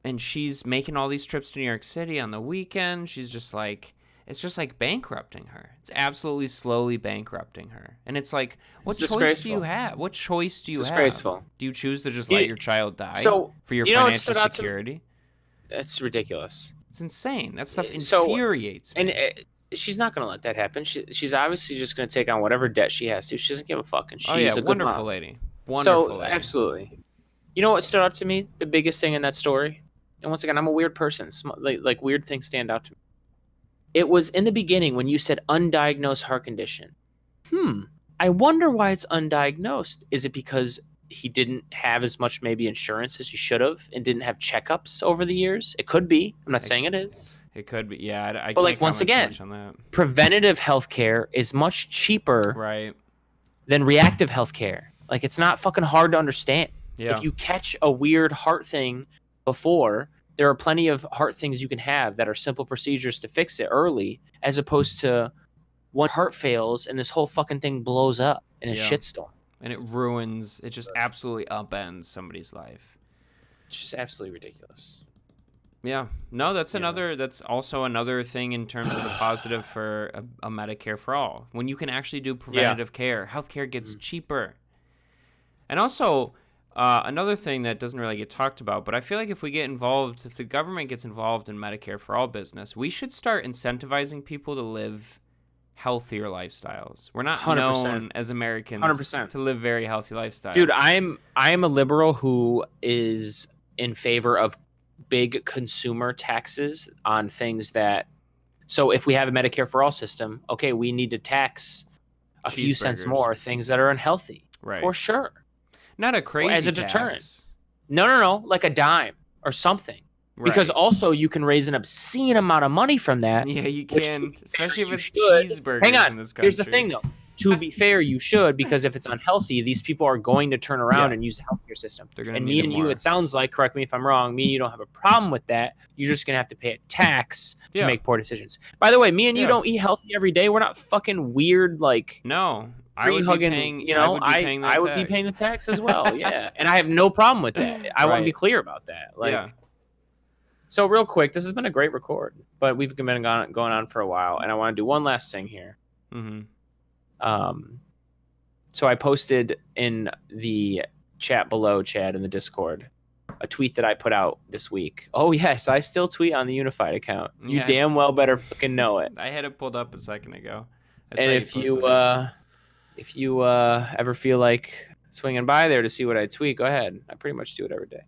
And she's making all these trips to New York City on the weekend. She's just it's just bankrupting her. It's absolutely slowly bankrupting her. And it's what choice do you have? What choice do you have? Disgraceful. Do you choose to just let your child die for your financial security? That's ridiculous. It's insane. That stuff infuriates me. And she's not going to let that happen. She's obviously just going to take on whatever debt she has to. She doesn't give a fuck. And she's a wonderful good lady. Wonderful lady. Absolutely. You know what stood out to me? The biggest thing in that story? And once again, I'm a weird person. Weird things stand out to me. It was in the beginning when you said undiagnosed heart condition. I wonder why it's undiagnosed. Is it because he didn't have as much maybe insurance as he should have and didn't have checkups over the years? It could be. I'm not saying it is. It could be. Yeah, I but can't once again, much on that. Preventative healthcare is much cheaper than reactive healthcare. It's not fucking hard to understand. Yeah. If you catch a weird heart thing before, there are plenty of heart things you can have that are simple procedures to fix it early, as opposed to one heart fails and this whole fucking thing blows up in a shitstorm. And it just absolutely upends somebody's life. It's just absolutely ridiculous. Yeah. No, that's also another thing in terms of the positive for a Medicare for all. When you can actually do preventative care, healthcare gets cheaper. And also, another thing that doesn't really get talked about, but I feel like if the government gets involved in Medicare for all business, we should start incentivizing people to live healthier lifestyles. We're not 100%. Known as Americans 100%. To live very healthy lifestyles. Dude, I am a liberal who is in favor of big consumer taxes on things that... So if we have a Medicare for all system, okay, we need to tax a few cents more things that are unhealthy. Right. For sure. Not a crazy as a tax. Deterrent. No, like a dime or something. Right. Because also you can raise an obscene amount of money from that. Yeah, you can, especially if it's cheeseburgers in this country. Here's the thing, though. To be fair, you should, because if it's unhealthy, these people are going to turn around and use the healthcare system. And me and you, it sounds like, correct me if I'm wrong, me and you don't have a problem with that. You're just going to have to pay a tax to make poor decisions. By the way, me and you don't eat healthy every day. We're not fucking weird, No. I would be paying the tax as well, yeah. And I have no problem with that. I want to be clear about that. So real quick, this has been a great record, but we've been going on for a while, and I want to do one last thing here. So I posted in the chat below, Chad, in the Discord, a tweet that I put out this week. Oh yes, I still tweet on the Unified account. You damn well better fucking know it. I had it pulled up a second ago. And if you ever feel like swinging by there to see what I tweet, go ahead. I pretty much do it every day.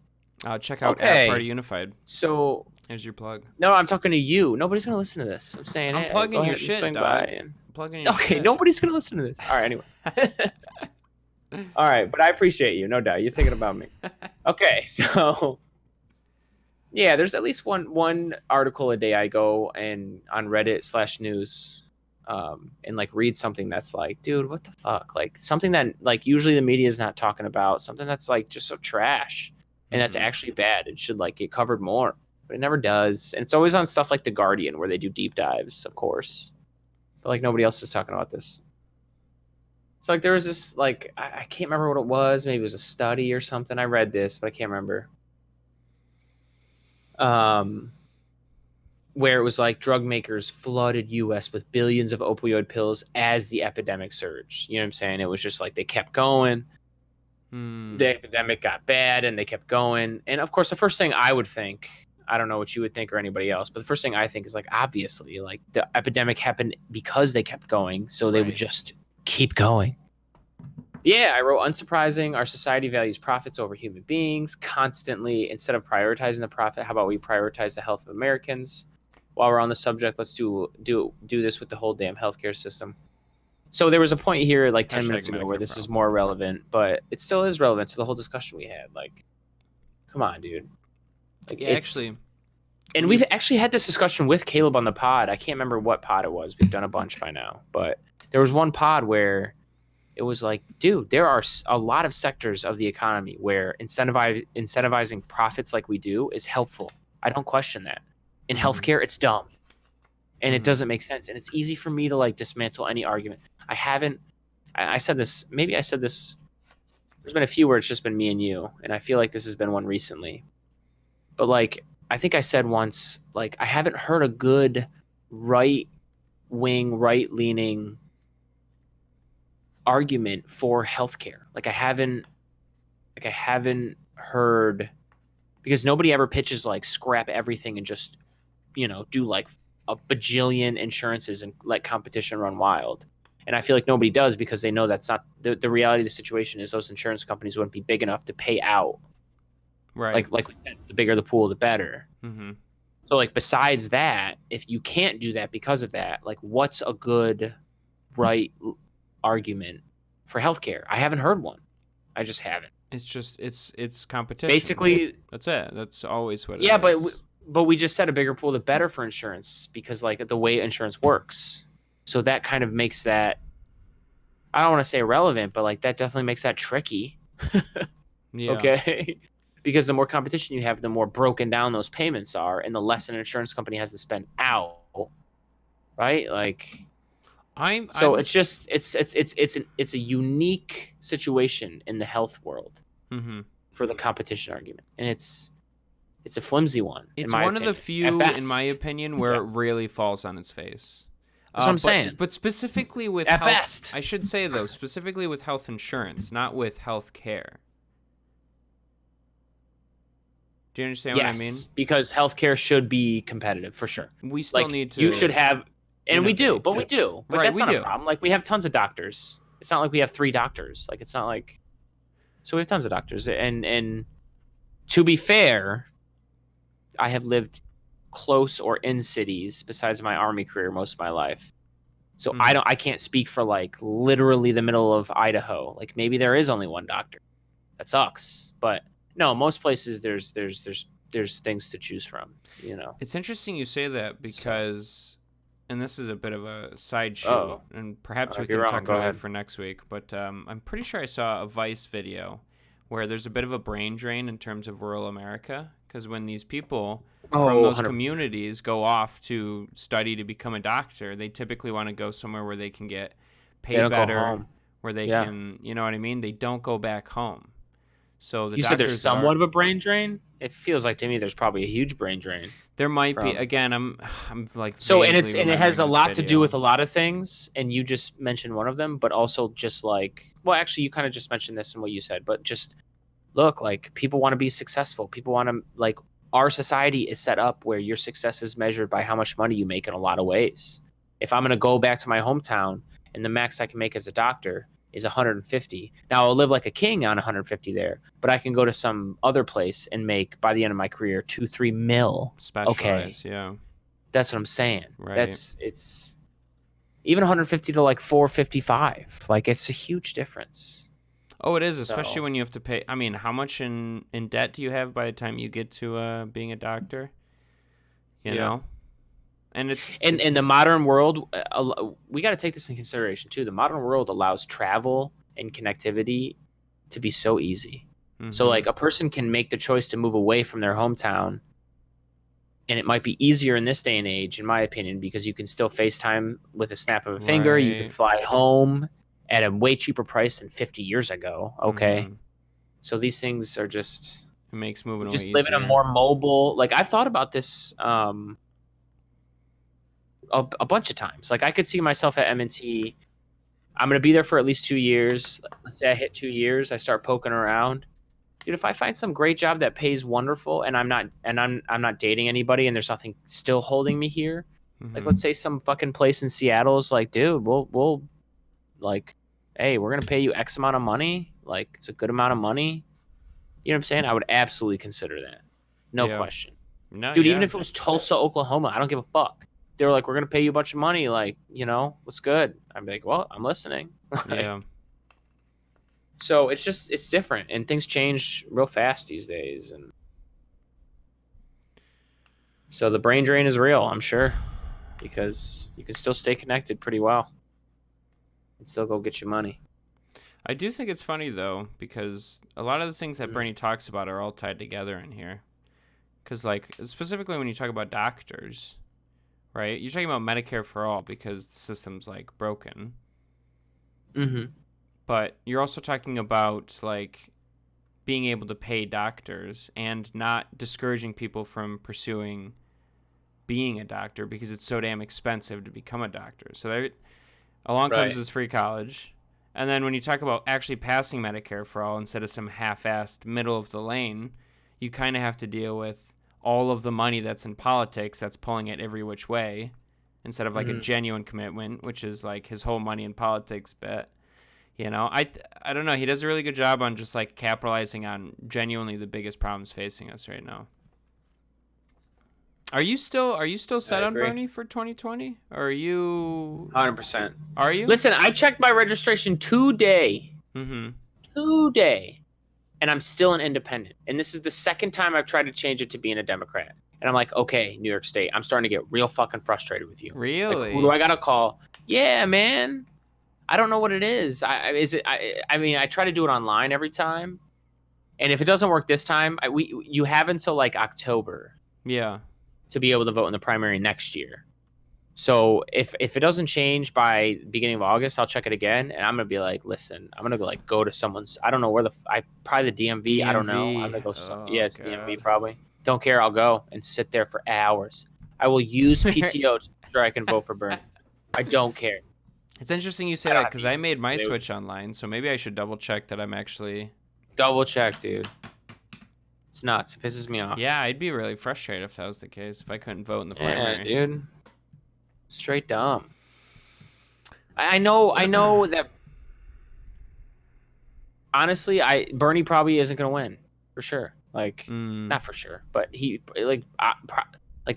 Check out App Party Unified. So here's your plug. No, I'm talking to you. Nobody's gonna listen to this. I'm saying I'm plugging your shit, Okay, nobody's gonna listen to this. All right, anyway. All right, but I appreciate you, no doubt. You're thinking about me. Okay, so yeah, there's at least one article a day I go and on Reddit/news. And read something that's dude, what the fuck? Something that usually the media is not talking about, something that's just so trash and that's actually bad. It should get covered more. but it never does. And it's always on stuff like The Guardian where they do deep dives, of course. But like nobody else is talking about this. So like there was this like I can't remember what it was. Maybe it was a study or something. I read this, but I can't remember. Where it was like drug makers flooded U.S. with billions of opioid pills as the epidemic surged. You know what I'm saying? It was just like they kept going. The epidemic got bad and they kept going. And of course, the first thing I would think, I don't know what you would think or anybody else, but the first thing I think is like, obviously, like the epidemic happened because they kept going. So they would just keep going. Yeah, I wrote, unsurprising, our society values profits over human beings constantly. Instead of prioritizing the profit, how about we prioritize the health of Americans? While we're on the subject, let's do this with the whole damn healthcare system. So there was a point here like 10 minutes ago where this is more relevant, but it still is relevant to the whole discussion we had. Like, come on, dude. Like, yeah, actually. And we've actually had this discussion with Caleb on the pod. I can't remember what pod it was. We've done a bunch by now. But there was one pod where it was like, dude, there are a lot of sectors of the economy where incentivizing profits like we do is helpful. I don't question that. In healthcare, it's dumb. And it doesn't make sense. And it's easy for me to like dismantle any argument. I said this, maybe I said this, there's been a few where it's just been me and you. And I feel like this has been one recently. But like, I think I said once, like, I haven't heard a good right-wing, right-leaning argument for healthcare. Like I haven't heard, because nobody ever pitches like scrap everything and just, do like a bajillion insurances and let competition run wild. And I feel like nobody does because they know that's not the reality of the situation is those insurance companies wouldn't be big enough to pay out. Right. Like the bigger the pool, the better. Mm-hmm. So like besides that, if you can't do that because of that, like what's a good right argument for healthcare? I haven't heard one. I just haven't. It's just it's competition. Basically, that's it. That's always what it is. Yeah, but we just said a bigger pool, the better for insurance because like the way insurance works. So that kind of makes that, I don't want to say irrelevant, but like that definitely makes that tricky. Yeah. Okay. Because the more competition you have, the more broken down those payments are, and the less an insurance company has to spend out. Right? Like, it's just it's a unique situation in the health world for the competition argument, and it's a flimsy one. It's one of the few, in my opinion, where it really falls on its face. That's what I'm saying. But specifically with at health, best, I should say though, specifically with health insurance, not with health care. Do you understand what I mean? Because healthcare should be competitive for sure. We still need to. You should have, and we do. But that's not a problem. Like we have tons of doctors. It's not like we have 3 doctors. Like it's not like. So we have tons of doctors, and to be fair, I have lived close or in cities besides my Army career most of my life. So I can't speak for like literally the middle of Idaho. Like maybe there is only one doctor. That sucks, but. No, most places there's things to choose from, It's interesting you say that because, and this is a bit of a side show, and perhaps we can talk about it for next week, but I'm pretty sure I saw a Vice video where there's a bit of a brain drain in terms of rural America, because when these people from those 100%. Communities go off to study to become a doctor, they typically want to go somewhere where they can get paid better, where they can, you know what I mean? They don't go back home. So you said there's somewhat of a brain drain. It feels like to me there's probably a huge brain drain. There might be. Again, I'm like so, and it has a lot to do with a lot of things. And you just mentioned one of them, but also just like, well, actually, you kind of just mentioned this in what you said, but just look, like people want to be successful. People want to like our society is set up where your success is measured by how much money you make in a lot of ways. If I'm going to go back to my hometown and the max I can make as a doctor is 150. Now I'll live like a king on 150 there, but I can go to some other place and make by the end of my career 2-3 mil. Specialize, yeah. That's what I'm saying. Right. It's even 150 to like 455. Like it's a huge difference. Oh, it is, especially when you have to pay. I mean, how much in debt do you have by the time you get to being a doctor? You know. And it's in the modern world, we got to take this in consideration too. The modern world allows travel and connectivity to be so easy. So like a person can make the choice to move away from their hometown And it might be easier in this day and age, in my opinion, because you can still FaceTime with a snap of a finger. You can fly home at a way cheaper price than 50 years ago. Okay. So these things are just... It makes moving away just easier. live in a more mobile... Like, I've thought about this a bunch of times. Like, I could see myself at M&T. I'm going to be there for at least 2 years. Let's say I hit 2 years. I start poking around. Dude, if I find some great job that pays wonderful and I'm not dating anybody and there's nothing still holding me here, like let's say some fucking place in Seattle is like, dude, we'll like, hey, we're gonna pay you X amount of money. Like, it's a good amount of money. You know what I'm saying? I would absolutely consider that. No question. No, dude, even if it was Tulsa, Oklahoma, I don't give a fuck. They were like, we're gonna pay you a bunch of money, like, you know, what's good? I'd be like, well, I'm listening. Yeah. So it's different, and things change real fast these days, and so the brain drain is real, I'm sure, because you can still stay connected pretty well and still go get your money. I do think it's funny though, because a lot of the things that Bernie talks about are all tied together in here. Because like specifically when you talk about doctors, right? You're talking about Medicare for all because the system's like broken. Mm-hmm. But you're also talking about like being able to pay doctors and not discouraging people from pursuing being a doctor because it's so damn expensive to become a doctor. So along comes this free college. And then when you talk about actually passing Medicare for all instead of some half-assed middle of the lane, you kind of have to deal with all of the money that's in politics that's pulling it every which way instead of like a genuine commitment, which is like his whole money in politics bet. You know, I don't know. He does a really good job on just like capitalizing on genuinely the biggest problems facing us right now. Are you still set on Bernie for 2020? Or are you 100%? Are you? Listen, I checked my registration today. Today, and I'm still an independent. And this is the second time I've tried to change it to being a Democrat. And I'm like, okay, New York State, I'm starting to get real fucking frustrated with you. Really? Like, who do I gotta call? Yeah, man. I don't know what it is. I mean, I try to do it online every time, and if it doesn't work this time, you have until like October, to be able to vote in the primary next year. So if it doesn't change by the beginning of August, I'll check it again, and I'm gonna be like, listen, I'm gonna go to someone's. I don't know where probably the DMV. I don't know. I'm gonna go. It's DMV probably. Don't care. I'll go and sit there for hours. I will use PTO to make sure I can vote for Bernie. I don't care. It's interesting you say that because I made my switch online, so maybe I should double check that I'm actually... Double check, dude. It's nuts. It pisses me off. Yeah, I'd be really frustrated if that was the case, if I couldn't vote in the primary. Yeah, dude. Straight dumb. I know that... Honestly, Bernie probably isn't going to win, for sure. Like, not for sure, but the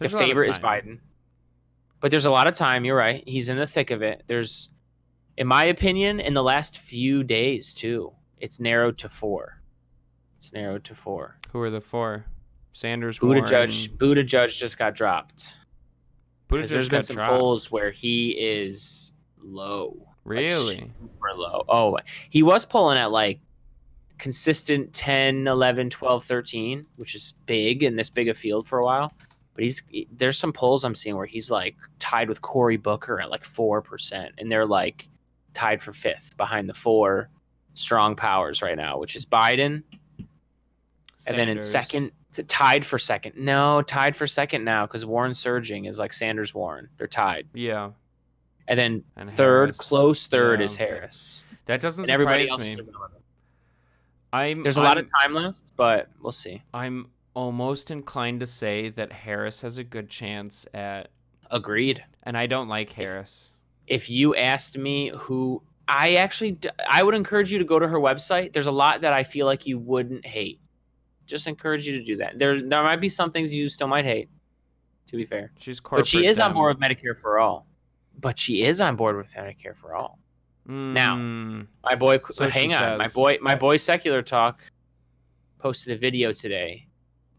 favorite is Biden. But there's a lot of time. You're right. He's in the thick of it. There's, in my opinion, in the last few days, too, it's narrowed to 4. Who are the 4? Sanders, Buttigieg just got dropped. Because there's been some polls where he is low. Really? Like super low. Oh, he was polling at like consistent 10, 11, 12, 13, which is big in this big a field for a while. But there's some polls I'm seeing where he's like tied with Cory Booker at like 4%, and they're like tied for 5th behind the 4 strong powers right now, which is Biden, and then in second, tied for second now because Warren's surging is like Sanders Warren. They're tied. Yeah, and then third, close third is Harris. That doesn't surprise me. There's a lot of time left, but we'll see. I'm almost inclined to say that Harris has a good chance at... Agreed. And I don't like Harris. If you asked me who... I would encourage you to go to her website. There's a lot that I feel like you wouldn't hate. Just encourage you to do that. There might be some things you still might hate, to be fair. She's corporate. But she is on board with Medicare for all. Now, my boy... hang on. My boy Secular Talk posted a video today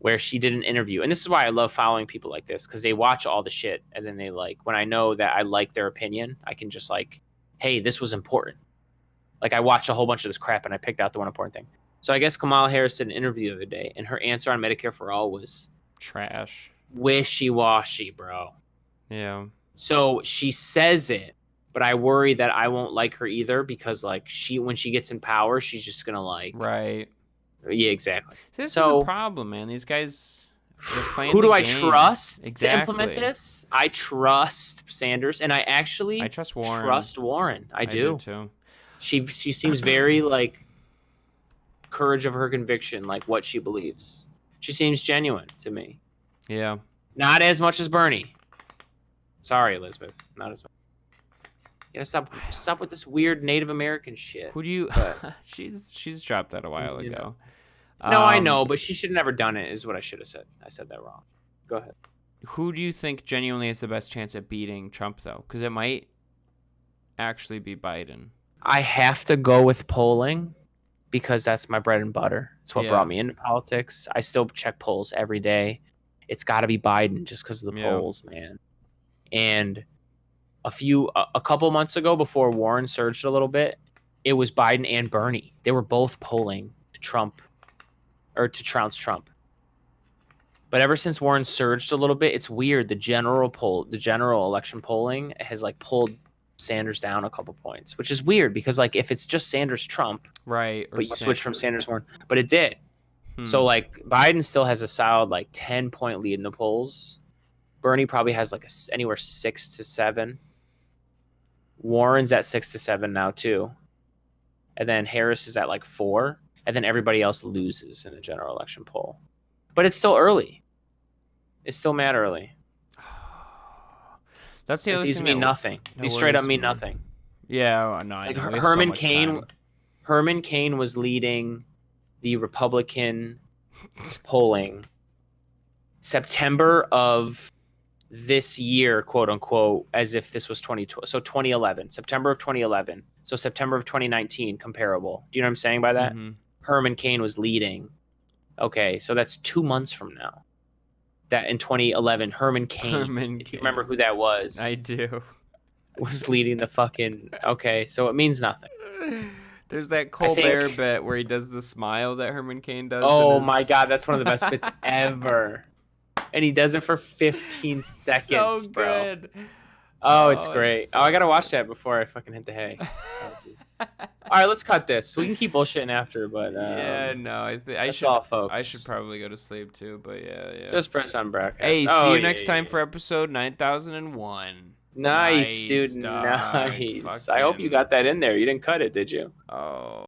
where she did an interview. And this is why I love following people like this, because they watch all the shit, and then they like, when I know that I like their opinion, I can just like, hey, this was important. Like, I watched a whole bunch of this crap, and I picked out the one important thing. So I guess Kamala Harris did an interview the other day, and her answer on Medicare for All was... trash. wishy-washy, bro. Yeah. So she says it, but I worry that I won't like her either because like when she gets in power, she's just gonna like. Right. Yeah, exactly. This is the problem, man. These guys, they're playing who do I game. trust exactly. to implement this? I trust Sanders, and I trust Warren. I do too. She seems very like courage of her conviction, like what she believes. She seems genuine to me. Yeah. Not as much as Bernie. Sorry, Elizabeth. Not as much. You gotta stop with this weird Native American shit. Who do you? she's dropped that a while ago. No, I know, but she should have never done it. Is what I should have said. I said that wrong. Go ahead. Who do you think genuinely has the best chance at beating Trump, though? Because it might actually be Biden. I have to go with polling because that's my bread and butter. It's what brought me into politics. I still check polls every day. It's got to be Biden just because of the polls, man. And a couple months ago, before Warren surged a little bit, it was Biden and Bernie. They were both polling to trounce Trump. But ever since Warren surged a little bit, it's weird. The general election polling has like pulled Sanders down a couple points, which is weird because like if it's just Sanders Trump, right? But you switch from Sanders Warren, but it did. So like Biden still has a solid like 10-point lead in the polls. Bernie probably has like anywhere 6 to 7. Warren's at 6 to 7 now too, and then Harris is at like 4, and then everybody else loses in the general election poll. But it's still early. It's still mad early. That's the other thing. These mean nothing. These straight up mean nothing. Yeah, no, I know. Herman Cain. Herman Cain was leading the Republican polling September of this year, quote unquote, as if this was 2012. So 2011, September of 2011. So September of 2019, comparable. Do you know what I'm saying by that? Mm-hmm. Herman Cain was leading. Okay, so that's 2 months from now. That in 2011, Herman Cain, if you remember who that was. I do. Was leading the fucking... Okay, so it means nothing. There's that Colbert bit where he does the smile that Herman Cain does. Oh my God, that's one of the best bits ever. And he does it for 15 seconds, so good. Bro. Oh, it's great. I gotta watch that before I fucking hit the hay. All right, let's cut this. We can keep bullshitting after, but yeah, no, I should. All, folks. I should probably go to sleep too, but yeah. Just press on broadcast. Hey, see you next time for episode 9001. Nice, dude. Nice. I hope you got that in there. You didn't cut it, did you? Oh.